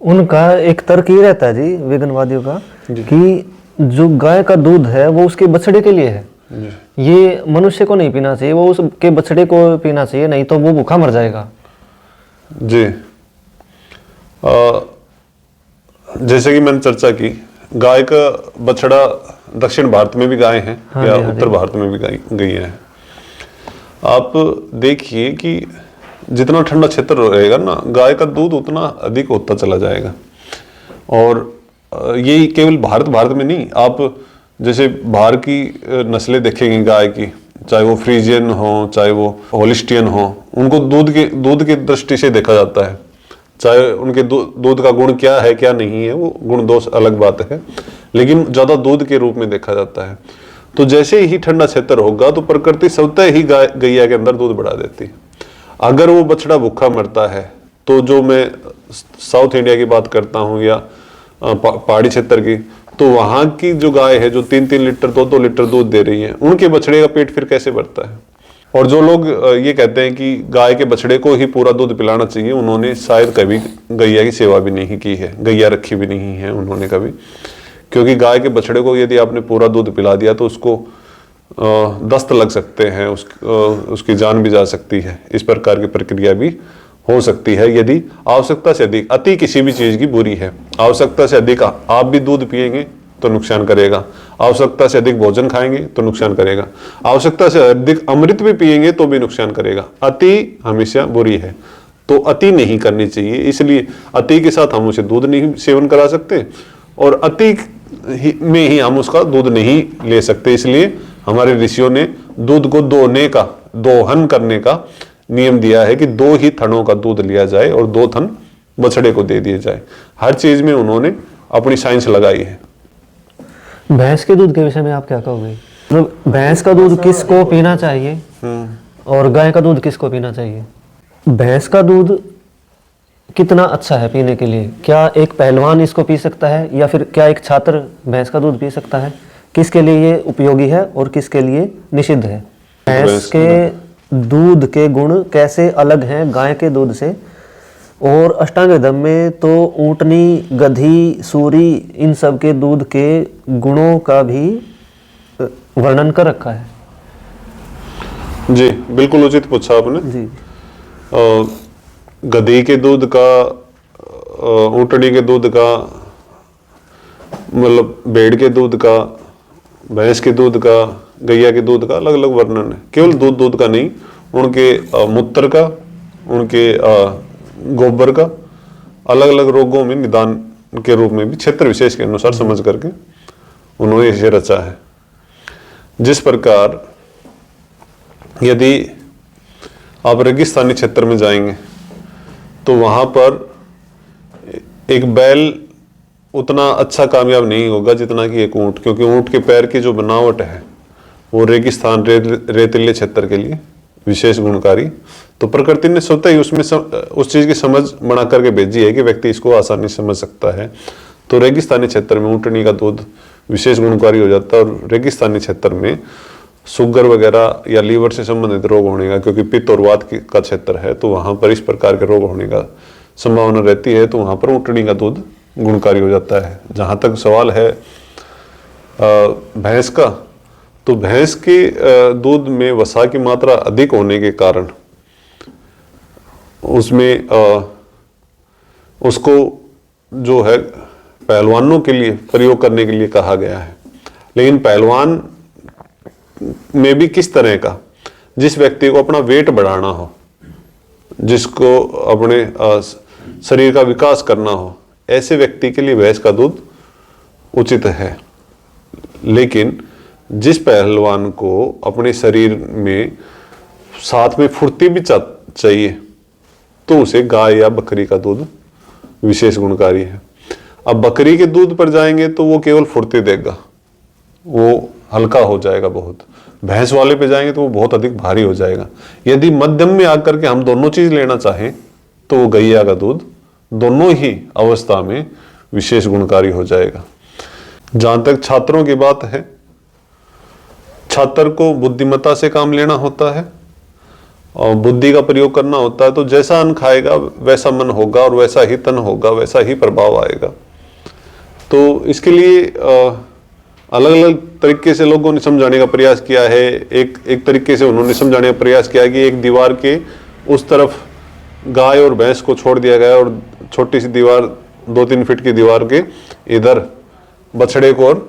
उनका एक तर्क ये रहता है जी वेगनवादियों का कि जो गाय का दूध है वो उसके बछड़े के लिए है, ये मनुष्य को नहीं पीना चाहिए, वो उसके बछड़े को पीना चाहिए, नहीं तो वो भूखा मर जाएगा। जी जैसे कि मैंने चर्चा की, गाय का बछड़ा दक्षिण भारत में भी गाय हैं, हाँ या जी, हाँ उत्तर जी। भारत में भी गई हैं। आप देखिए कि जितना ठंडा क्षेत्र रहेगा ना, गाय का दूध उतना अधिक होता चला जाएगा। और यही केवल भारत में नहीं, आप जैसे बाहर की नस्लें देखेंगे गाय की, चाहे वो फ्रीजियन हो, चाहे वो होलिस्टियन हो, उनको दूध की दृष्टि से देखा जाता है। चाहे उनके दूध का गुण क्या है क्या नहीं है, वो गुण दोष अलग बात है, लेकिन ज्यादा दूध के रूप में देखा जाता है। तो जैसे ही ठंडा क्षेत्र होगा तो प्रकृति स्वतः ही गैया के अंदर दूध बढ़ा देती है। अगर वो बछड़ा भूखा मरता है तो, जो मैं साउथ इंडिया की बात करता हूँ या पहाड़ी क्षेत्र की, तो वहां की जो गाय है जो 3-3 लीटर 2-2 लीटर दूध दे रही है, उनके बछड़े का पेट फिर कैसे भरता है। और जो लोग ये कहते हैं कि गाय के बछड़े को ही पूरा दूध पिलाना चाहिए, उन्होंने शायद कभी गैया की सेवा भी नहीं की है, गैया रखी भी नहीं है उन्होंने कभी। क्योंकि गाय के बछड़े को यदि आपने पूरा दूध पिला दिया तो उसको दस्त लग सकते हैं, उसकी जान भी जा सकती है। इस प्रकार की प्रक्रिया भी हो सकती है यदि आवश्यकता से अधिक, अति किसी भी चीज की बुरी है। आवश्यकता से अधिक आप भी दूध पिएंगे तो नुकसान करेगा, आवश्यकता से अधिक भोजन खाएंगे तो नुकसान करेगा, आवश्यकता से अधिक अमृत भी पिएंगे तो भी नुकसान करेगा। अति हमेशा बुरी है, तो अति नहीं करनी चाहिए। इसलिए अति के साथ हम उसे दूध नहीं सेवन करा सकते, और अति में ही हम उसका दूध नहीं ले सकते। इसलिए हमारे ऋषियों ने दूध को दोहन करने का नियम दिया है कि 2 ही थनों का दूध लिया जाए और 2 थन बछड़े को दे दिए जाए। हर चीज में उन्होंने अपनी साइंस लगाई है। भैंस के दूध के विषय में आप क्या कहोगे? मतलब भैंस का दूध किसको पीना चाहिए और गाय का दूध किसको पीना चाहिए? भैंस का दूध कितना अच्छा है पीने के लिए? क्या एक पहलवान इसको पी सकता है, या फिर क्या एक छात्र भैंस का दूध पी सकता है? किसके लिए ये उपयोगी है और किसके लिए निषिद्ध है? भैंस के दूध के गुण कैसे अलग हैं गाय के दूध से? और अष्टांग हृदय में तो ऊंटनी, गधी, सूरी, इन सब के दूध के गुणों का भी वर्णन कर रखा है। जी बिल्कुल उचित पूछा आपने जी। गधी के दूध का, ऊंटनी के दूध का, मतलब भेड़ के दूध का, भैंस के दूध का, गैया के दूध का अलग अलग वर्णन है। केवल दूध का नहीं, उनके मूत्र का, उनके गोबर का अलग अलग रोगों में निदान के रूप में भी क्षेत्र विशेष के अनुसार समझ करके उन्होंने इसे रचा है। जिस प्रकार यदि आप रेगिस्तानी क्षेत्र में जाएंगे तो वहां पर एक बैल उतना अच्छा कामयाब नहीं होगा जितना कि एक ऊंट, क्योंकि ऊंट के पैर की जो बनावट है वो रेगिस्तान रेतीले क्षेत्र के लिए विशेष गुणकारी। तो प्रकृति ने स्वतः ही उसमें उस चीज की समझ बना करके भेजी है कि व्यक्ति इसको आसानी से समझ सकता है। तो रेगिस्तानी क्षेत्र में ऊंटनी का दूध विशेष गुणकारी हो जाता है, और रेगिस्तानी क्षेत्र में शुगर वगैरह या लीवर से संबंधित रोग होने का, क्योंकि पित्त और वात का क्षेत्र है, तो वहां पर इस प्रकार के रोग होने का संभावना रहती है। तो वहां पर ऊंटनी का दूध गुणकारी हो जाता है। जहां तक सवाल है भैंस का, तो भैंस के दूध में वसा की मात्रा अधिक होने के कारण उसमें उसको जो है पहलवानों के लिए प्रयोग करने के लिए कहा गया है। लेकिन पहलवान में भी किस तरह का, जिस व्यक्ति को अपना वेट बढ़ाना हो, जिसको अपने शरीर का विकास करना हो, ऐसे व्यक्ति के लिए भैंस का दूध उचित है। लेकिन जिस पहलवान को अपने शरीर में साथ में फुर्ती भी चाहिए तो उसे गाय या बकरी का दूध विशेष गुणकारी है। अब बकरी के दूध पर जाएंगे तो वो केवल फुर्ती देगा, वो हल्का हो जाएगा बहुत। भैंस वाले पे जाएंगे तो वो बहुत अधिक भारी हो जाएगा। यदि मध्यम में आकर के हम दोनों चीज लेना चाहें तो वो गैया का दूध दोनों ही अवस्था में विशेष गुणकारी हो जाएगा। जहां तक छात्रों की बात है, छात्र को बुद्धिमत्ता से काम लेना होता है और बुद्धि का प्रयोग करना होता है, तो जैसा अन्न खाएगा वैसा मन होगा और वैसा ही तन होगा, वैसा ही प्रभाव आएगा। तो इसके लिए अलग अलग तरीके से लोगों ने समझाने का प्रयास किया है। एक तरीके से उन्होंने समझाने का प्रयास किया कि एक दीवार के उस तरफ गाय और भैंस को छोड़ दिया गया और छोटी सी दीवार 2-3 फीट की दीवार के इधर बछड़े को और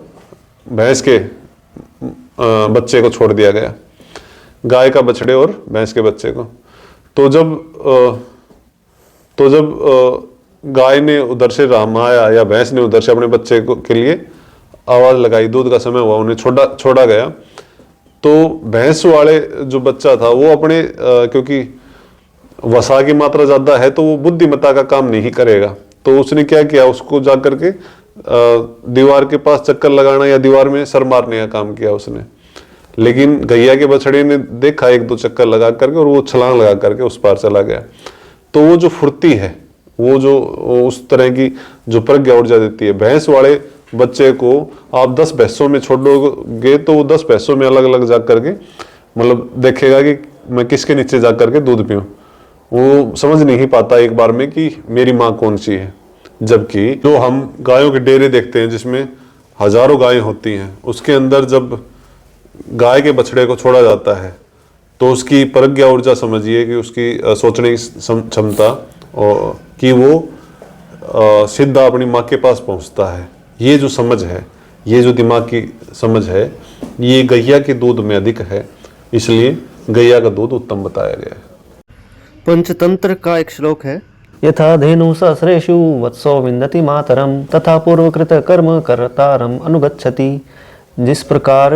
भैंस के बच्चे को छोड़ दिया गया, गाय का बछड़े और भैंस के बच्चे को। तो जब गाय ने उधर से रामाया या भैंस ने उधर से अपने बच्चे को के लिए आवाज लगाई, दूध का समय हुआ, उन्हें छोड़ा गया, तो भैंस वाले जो बच्चा था वो अपने क्योंकि वसा की मात्रा ज्यादा है तो वो बुद्धिमत्ता का काम नहीं करेगा, तो उसने क्या किया, उसको जा करके दीवार के पास चक्कर लगाना या दीवार में सर मारने का काम किया उसने। लेकिन गैया के बछड़े ने देखा 1-2 चक्कर लगा करके और वो छलांग लगा करके उस पार चला गया। तो वो जो फुर्ती है, वो जो उस तरह की जो प्रज्ञा ऊर्जा देती है, भैंस वाले बच्चे को आप 10 भैंसों में छोड़ोगे तो वो 10 भैंसों में अलग अलग जा करके मतलब देखेगा कि मैं किसके नीचे जा करके दूध पीऊं। वो समझ नहीं पाता एक बार में कि मेरी माँ कौन सी है। जबकि जो हम गायों के डेरे देखते हैं जिसमें हजारों गायें होती हैं, उसके अंदर जब गाय के बछड़े को छोड़ा जाता है तो उसकी प्रज्ञा ऊर्जा समझिए कि उसकी सोचने की क्षमता और कि वो सीधा अपनी माँ के पास पहुंचता है। ये जो समझ है, ये जो दिमाग की समझ है, ये गैया के दूध में अधिक है, इसलिए गैया का दूध उत्तम बताया गया है। पंचतंत्र का एक श्लोक है, यथा धेनु सहस्रेषु वत्सो विन्दति मातरम तथा पूर्वकृत कर्म कर्तारम अनुगच्छति। जिस प्रकार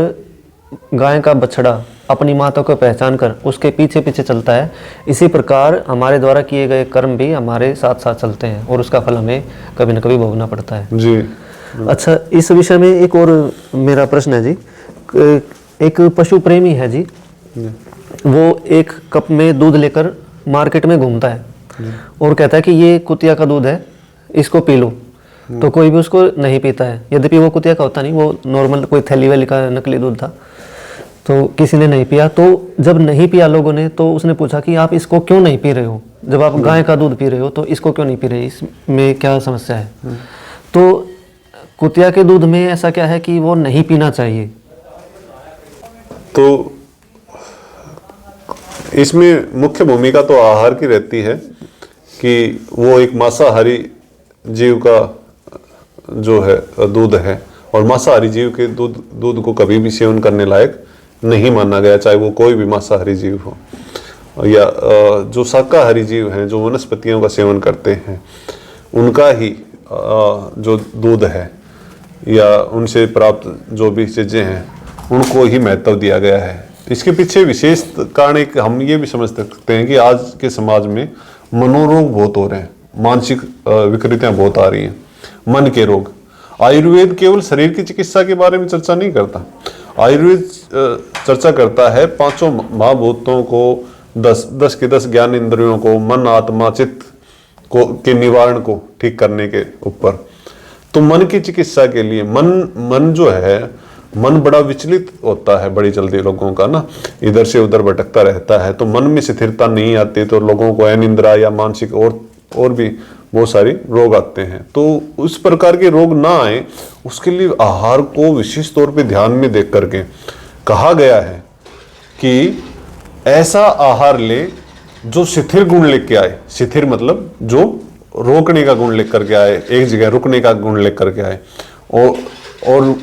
गाय का बछड़ा अपनी माता को पहचान कर उसके पीछे पीछे चलता है, इसी प्रकार हमारे द्वारा किए गए कर्म भी हमारे साथ साथ चलते हैं और उसका फल हमें कभी न कभी भोगना पड़ता है जी। अच्छा, इस विषय में एक और मेरा प्रश्न है जी। एक पशु प्रेमी है जी, वो एक कप में दूध लेकर मार्केट में घूमता है और कहता है कि ये कुतिया का दूध है, इसको पी लो। तो कोई भी उसको नहीं पीता है, यद्यपि वो कुतिया का होता नहीं, वो नॉर्मल कोई थैली वैली का नकली दूध था। तो किसी ने नहीं पिया। तो जब नहीं पिया लोगों ने, तो उसने पूछा कि आप इसको क्यों नहीं पी रहे हो, जब आप गाय का दूध पी रहे हो तो इसको क्यों नहीं पी रहे, इसमें क्या समस्या है। तो कुतिया के दूध में ऐसा क्या है कि वो नहीं पीना चाहिए। तो इसमें मुख्य भूमिका तो आहार की रहती है कि वो एक मांसाहारी जीव का जो है दूध है, और मांसाहारी जीव के दूध को कभी भी सेवन करने लायक नहीं माना गया, चाहे वो कोई भी मांसाहारी जीव हो या जो शाकाहारी जीव हैं, जो वनस्पतियों का सेवन करते हैं, उनका ही जो दूध है या उनसे प्राप्त जो भी चीज़ें हैं उनको ही महत्व दिया गया है। इसके पीछे विशेष कारण एक हम ये भी समझ सकते हैं कि आज के समाज में मनोरोग बहुत हो रहे हैं, मानसिक विकृतियां बहुत आ रही हैं, मन के रोग। आयुर्वेद केवल शरीर की चिकित्सा के बारे में चर्चा नहीं करता, आयुर्वेद चर्चा करता है 5 महाभूतों को, 10 के 10 ज्ञान इंद्रियों को, मन आत्मा चित्त को के निवारण को ठीक करने के ऊपर। तो मन की चिकित्सा के लिए मन जो है, मन बड़ा विचलित होता है बड़ी जल्दी लोगों का ना, इधर से उधर भटकता रहता है। तो मन में स्थिरता नहीं आती तो लोगों को अनिद्रा या मानसिक और भी बहुत सारे रोग आते हैं। तो उस प्रकार के रोग ना आए उसके लिए आहार को विशेष तौर पे ध्यान में देख करके कहा गया है कि ऐसा आहार ले जो शिथिर गुण लेके आए। शिथिर मतलब जो रोकने का गुण लेकर के आए, एक जगह रुकने का गुण लेकर के आए। और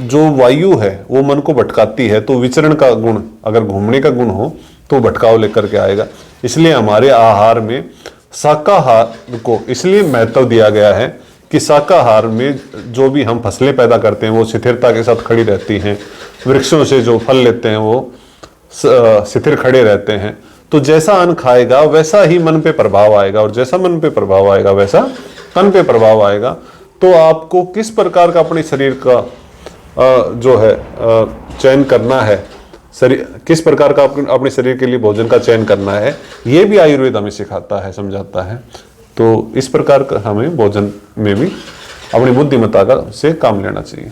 जो वायु है वो मन को भटकाती है, तो विचरण का गुण, अगर घूमने का गुण हो तो भटकाव लेकर के आएगा। इसलिए हमारे आहार में शाकाहार को इसलिए महत्व दिया गया है कि शाकाहार में जो भी हम फसलें पैदा करते हैं वो शिथिरता के साथ खड़ी रहती हैं। वृक्षों से जो फल लेते हैं वो शिथिर खड़े रहते हैं। तो जैसा अन्न खाएगा वैसा ही मन पे प्रभाव आएगा, और जैसा मन पे प्रभाव आएगा वैसा तन पे प्रभाव आएगा। तो आपको किस प्रकार का अपने शरीर का जो है चयन करना है, किस प्रकार का अपने शरीर के लिए भोजन का चयन करना है, ये भी आयुर्वेद हमें सिखाता है, समझाता है। तो इस प्रकार का हमें भोजन में भी अपनी बुद्धिमत्ता से काम लेना चाहिए।